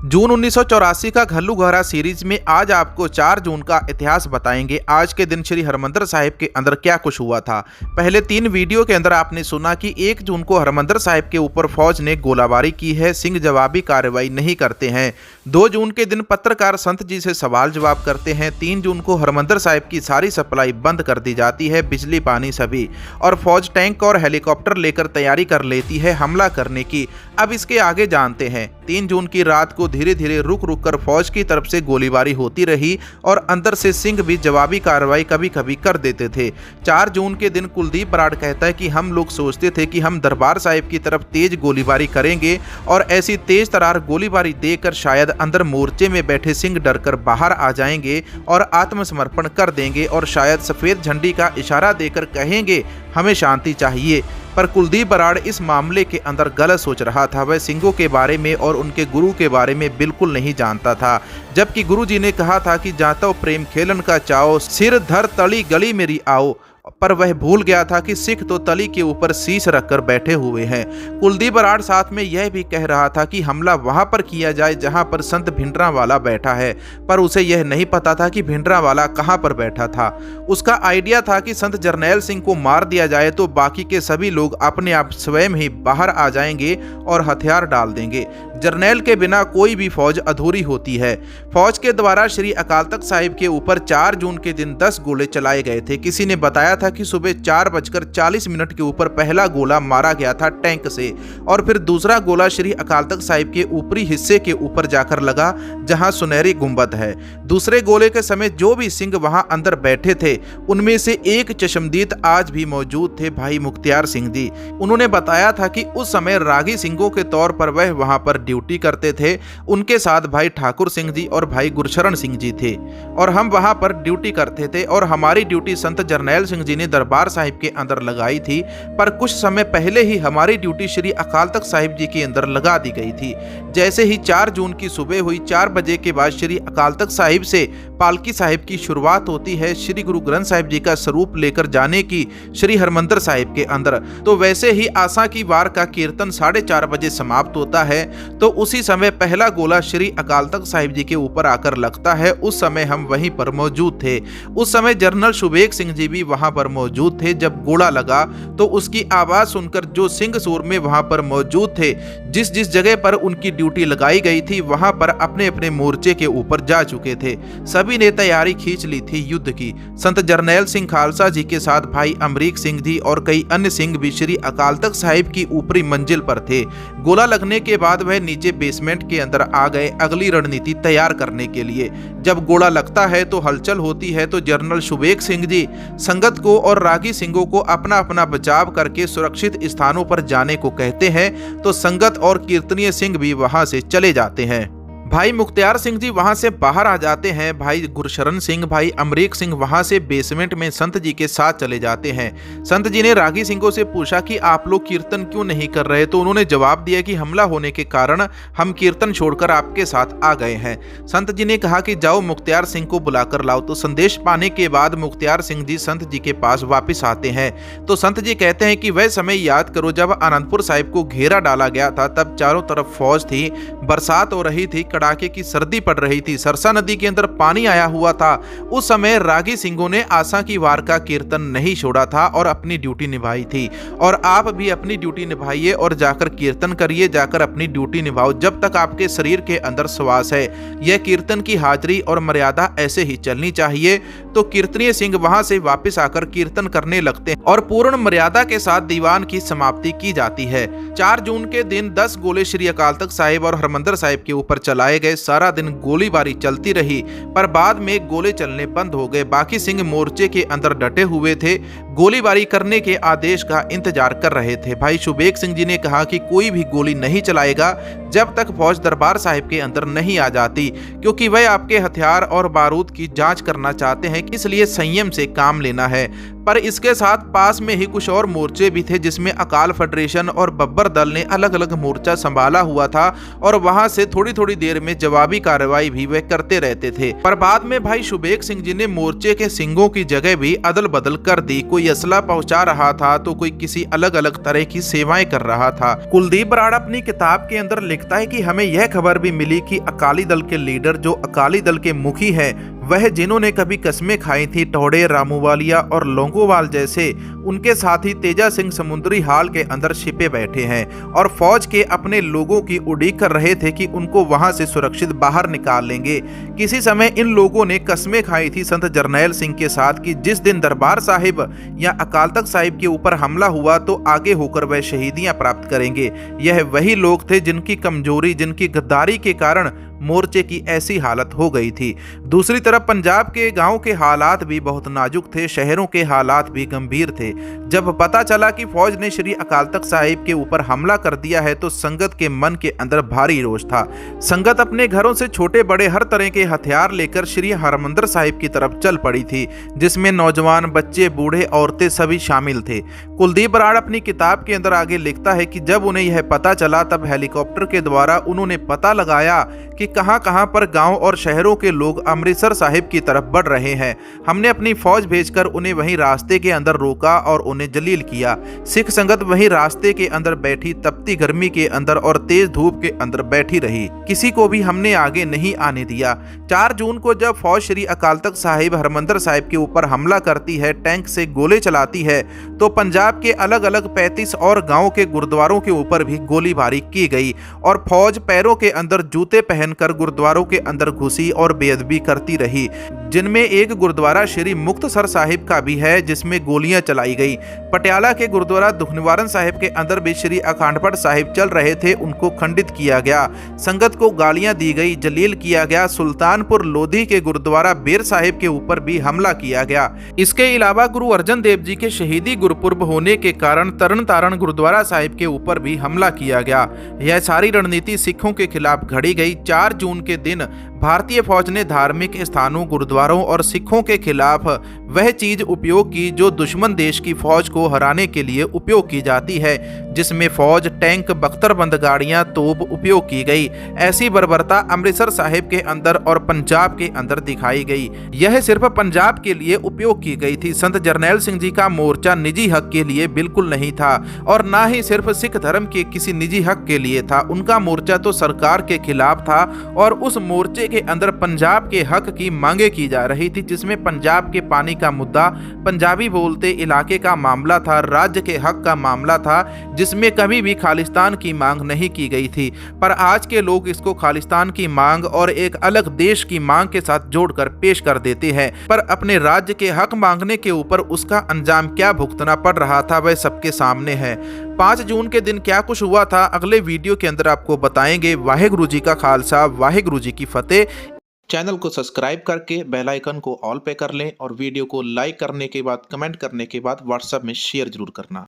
जून 1984 का घल्लू घरा सीरीज में आज आपको 4 जून का इतिहास बताएंगे। आज के दिन श्री हरमंदिर साहिब के अंदर क्या कुछ हुआ था। पहले 3 वीडियो के अंदर आपने सुना कि 1 जून को हरमंदिर साहिब के ऊपर फौज ने गोलाबारी की है, सिंह जवाबी कार्रवाई नहीं करते हैं। 2 जून के दिन पत्रकार संत जी से सवाल जवाब करते हैं। 3 जून को हरमंदिर साहिब की सारी सप्लाई बंद कर दी जाती है, बिजली पानी सभी, और फौज टैंक और हेलीकॉप्टर लेकर तैयारी कर लेती है हमला करने की। अब इसके आगे जानते हैं। 3 जून की रात को धीरे धीरे रुक रुक कर फौज की तरफ से गोलीबारी होती रही और अंदर से सिंह भी जवाबी कार्रवाई कभी कभी कर देते थे। 4 जून के दिन कुलदीप बराड़ कहता है कि हम लोग सोचते थे कि हम दरबार साहिब की तरफ तेज गोलीबारी करेंगे और ऐसी तेज तरार गोलीबारी देकर शायद अंदर मोर्चे में बैठे सिंह डरकर बाहर आ जाएंगे और आत्मसमर्पण कर देंगे और शायद सफेद झंडी का इशारा देकर कहेंगे हमें शांति चाहिए। पर कुलदीप बराड़ इस मामले के अंदर गलत सोच रहा था। वह सिंहों के बारे में और उनके गुरु के बारे में बिल्कुल नहीं जानता था। जबकि गुरु जी ने कहा था कि जातो प्रेम खेलन का चाओ, सिर धर तली गली मेरी आओ, पर वह भूल गया था कि सिख तो तली के ऊपर शीश रखकर बैठे हुए हैं। कुलदीप बराड़ साथ में यह भी कह रहा था कि हमला वहां पर किया जाए जहां पर संत भिंडरावाला बैठा है, पर उसे यह नहीं पता था कि भिंडरावाला कहां पर बैठा था। उसका आइडिया था कि संत जरनैल सिंह को मार दिया जाए तो बाकी के सभी लोग अपने आप स्वयं ही बाहर आ जाएंगे और हथियार डाल देंगे। जरनैल के बिना कोई भी फौज अधूरी होती है। फौज के द्वारा श्री अकाल तख्त साहिब के ऊपर 4 जून के दिन 10 गोले चलाए गए थे। किसी ने बताया था कि सुबह 4:40 के ऊपर पहला गोला मारा गया था टैंक से और फिर दूसरा गोला श्री अकाल तख्त साहिब के ऊपरी हिस्से के ऊपर जाकर लगा जहां सुनहरी गुंबद है। दूसरे गोले के समय जो भी सिंह वहां अंदर बैठे थे उनमें से एक चशमदीद आज भी मौजूद थे, भाई मुख्तियार सिंह जी। उन्होंने बताया था कि उस समय रागी सिंहों के तौर पर वह वहां पर ड्यूटी करते थे। उनके साथ भाई ठाकुर सिंह जी और भाई गुरशरण सिंह जी थे और हम वहां पर ड्यूटी करते थे और हमारी ड्यूटी संत जरनैल सिंह जी ने दरबार साहिब के अंदर लगाई थी। पर कुछ समय पहले ही हमारी ड्यूटी श्री अकाल तख्त साहिब जी के अंदर लगा दी गई थी। जैसे ही 4 जून की सुबह हुई, 4 बजे के बाद श्री अकाल तख्त साहिब से पालकी साहिब की शुरुआत होती है श्री गुरु ग्रंथ साहिब जी का स्वरूप लेकर जाने की श्री हरमंदिर साहिब के अंदर। तो वैसे ही आसा की वार का कीर्तन 4:30 बजे समाप्त होता है। तो उसी समय पहला गोला श्री अकाल तख्त साहिब जी के ऊपर आकर लगता है। उस समय हम वहीं पर मौजूद थे। उस समय जनरल शुबेग सिंह जी भी वहां पर मौजूद थे। जब गोला लगा तो उसकी आवाज सुनकर जो सिंह सूर में वहां पर मौजूद थे, जिस जिस जगह पर उनकी ड्यूटी लगाई गई थी वहां पर अपने अपने मोर्चे के ऊपर जा चुके थे। सभी ने तैयारी खींच ली थी युद्ध की। संत जरनैल सिंह खालसा जी के साथ भाई अमरीक सिंह जी और कई अन्य सिंह भी श्री अकाल तख्त साहिब की ऊपरी मंजिल पर थे। गोला लगने के बाद वह नीचे बेसमेंट के अंदर आ गए अगली रणनीति तैयार करने के लिए। जब गोला लगता है तो हलचल होती है, तो जनरल शुबेग सिंह जी संगत को और रागी सिंहों को अपना अपना बचाव करके सुरक्षित स्थानों पर जाने को कहते हैं। तो संगत और कीर्तनीय सिंह भी वहां से चले जाते हैं। भाई मुख्तियार सिंह जी वहां से बाहर आ जाते हैं। भाई गुरशरण सिंह, भाई अमरीक सिंह वहां से बेसमेंट में संत जी के साथ चले जाते हैं। संत जी ने रागी सिंहों से पूछा कि आप लोग कीर्तन क्यों नहीं कर रहे, तो उन्होंने जवाब दिया कि हमला होने के कारण हम कीर्तन छोड़कर आपके साथ आ गए हैं। संत जी ने कहा कि जाओ मुख्तियार सिंह को बुलाकर लाओ। तो संदेश पाने के बाद मुख्तियार सिंह जी संत जी के पास वापिस आते हैं। तो संत जी कहते हैं कि वह समय याद करो जब आनंदपुर साहिब को घेरा डाला गया था, तब चारों तरफ फौज थी, बरसात हो रही थी, कड़ाके की सर्दी पड़ रही थी, सरसा नदी के अंदर पानी आया हुआ था। उस समय रागी सिंहों ने आसा की वार का कीर्तन नहीं छोड़ा था और अपनी ड्यूटी निभाई थी। और आप भी अपनी ड्यूटी निभाइए और जाकर कीर्तन करिए, जाकर अपनी ड्यूटी निभाओ जब तक आपके शरीर के अंदर श्वास है। यह कीर्तन की हाजिरी और मर्यादा ऐसे ही चलनी चाहिए। तो कीर्तनीय सिंह वहां से वापस आकर कीर्तन करने लगते हैं और पूर्ण मर्यादा के साथ दीवान की समाप्ति की जाती है। 4 जून के दिन 10 गोले श्री अकाल तख्त साहिब और हरमंदिर साहिब के ऊपर चलाए गए। सारा दिन गोलीबारी चलती रही, पर बाद में गोले चलने बंद हो गए। बाकी सिंह मोर्चे के अंदर डटे हुए थे, गोलीबारी करने के आदेश का इंतजार कर रहे थे। भाई शुबेग सिंह जी ने कहा कि कोई भी गोली नहीं चलाएगा जब तक फौज दरबार साहिब के अंदर नहीं आ जाती, क्योंकि वह आपके हथियार और बारूद की जांच करना चाहते हैं, इसलिए संयम से काम लेना है। पर इसके साथ पास में ही कुछ और मोर्चे भी थे जिसमें अकाल फेडरेशन और बब्बर दल ने अलग अलग मोर्चा संभाला हुआ था और वहां से थोड़ी थोड़ी देर में जवाबी कार्रवाई भी वे करते रहते थे। पर बाद में भाई शुबेग सिंह जी ने मोर्चे के सिंहों की जगह भी अदल बदल कर दी। कोई कोई असला पहुंचा रहा था तो कोई किसी अलग अलग तरह की सेवाएं कर रहा था। कुलदीप बराड़ अपनी किताब के अंदर लिखता है कि हमें यह खबर भी मिली कि अकाली दल के लीडर जो अकाली दल के मुखी है वह जिन्होंने कभी कस्में खाई थी टौड़े, रामूवालिया और लोंगोवाल जैसे, उनके साथी तेजा सिंह समुद्री हाल के अंदर छिपे बैठे हैं और फौज के अपने लोगों की उड़ीक कर रहे थे कि उनको वहां से सुरक्षित बाहर निकाल लेंगे। किसी समय इन लोगों ने कस्में खाई थी संत जरनैल सिंह के साथ कि जिस दिन दरबार साहिब या अकाल तख्त साहिब के ऊपर हमला हुआ तो आगे होकर वह शहीदियां प्राप्त करेंगे। यह वही लोग थे जिनकी कमजोरी, जिनकी गद्दारी के कारण मोर्चे की ऐसी हालत हो गई थी। दूसरी तरफ पंजाब के गांव के हालात भी बहुत नाजुक थे, शहरों के हालात भी गंभीर थे। जब पता चला कि फौज ने श्री अकाल तख्त साहिब के ऊपर हमला कर दिया है तो संगत के मन के अंदर भारी रोष था। संगत अपने घरों से छोटे बड़े हर तरह के हथियार लेकर श्री हरमंदिर साहिब की तरफ चल पड़ी थी, जिसमें नौजवान, बच्चे, बूढ़े, औरतें सभी शामिल थे। कुलदीप बराड़ अपनी किताब के अंदर आगे लिखता है कि जब उन्हें यह पता चला तब हेलीकॉप्टर के द्वारा उन्होंने पता लगाया कि कहां-कहां पर गांव और शहरों के लोग अमृतसर साहिब की तरफ बढ़ रहे हैं। हमने अपनी फौज भेजकर उन्हें वहीं रास्ते के अंदर रोका और उन्हें जलील किया। सिख संगत वहीं रास्ते के अंदर बैठी तपती गर्मी के अंदर और तेज धूप के अंदर बैठी रही, किसी को भी हमने आगे नहीं आने दिया। 4 जून को जब फौज श्री अकाल तख्त साहिब हरमंदिर साहिब के ऊपर हमला करती है, टैंक से गोले चलाती है, तो पंजाब के अलग अलग 35 और गाँव के गुरुद्वारों के ऊपर भी गोलीबारी की गई और फौज पैरों के अंदर जूते पहनकर गुरुद्वारों के अंदर घुसी और बेअदबी करती रही, जिनमें एक गुरुद्वारा श्री मुक्तसर साहिब का भी है जिसमें गोलियां चलाई गई। पटियाला के गुरुद्वारा दुखनिवारण साहिब के अंदर भी श्री अखंड पाठ साहिब चल रहे थे, उनको खंडित किया गया, संगत को गालियां दी गई, जलील किया गया। सुल्तानपुर लोधी के गुरुद्वारा बेर साहिब के ऊपर भी हमला किया गया। इसके अलावा गुरु अर्जन देव जी के शहीदी गुरुपुर्ब होने के कारण तरन तारण गुरुद्वारा साहिब के ऊपर भी हमला किया गया। यह सारी रणनीति सिखों के खिलाफ घड़ी गई। 4 जून के दिन भारतीय फौज ने धार्मिक स्थानों, गुरुद्वारों और सिखों के खिलाफ वह चीज उपयोग की जो दुश्मन देश की फौज को हराने के लिए उपयोग की जाती है, जिसमें फौज, टैंक, बख्तरबंद गाड़ियां, तोप उपयोग की गई। ऐसी बर्बरता अमृतसर साहिब के अंदर और पंजाब के अंदर दिखाई गई। यह सिर्फ पंजाब के लिए उपयोग की गई थी। संत जरनैल सिंह जी का मोर्चा निजी हक के लिए बिल्कुल नहीं था और ना ही सिर्फ सिख धर्म के किसी निजी हक के लिए था। उनका मोर्चा तो सरकार के खिलाफ था और उस मोर्चे के अंदर पंजाब के हक की मांगे की जा रही थी, जिसमें पंजाब के पानी का मुद्दा, पंजाबी बोलते इलाके का मामला था, राज्य के हक का मामला था, जिसमें कभी भी खालिस्तान की मांग नहीं की गई थी। पर आज के लोग इसको खालिस्तान की मांग और एक अलग देश की मांग के साथ जोड़कर पेश कर देते हैं। पर अपने राज्य के हक मांगने के ऊपर उसका अंजाम क्या भुगतना पड़ रहा था वह सबके सामने है। 5 जून के दिन क्या कुछ हुआ था अगले वीडियो के अंदर आपको बताएंगे। वाहिगुरु जी का खालसा, वाहिगुरु जी की फतेह। चैनल को सब्सक्राइब करके बेल आइकन को ऑल पे कर लें और वीडियो को लाइक करने के बाद, कमेंट करने के बाद व्हाट्सएप में शेयर जरूर करना।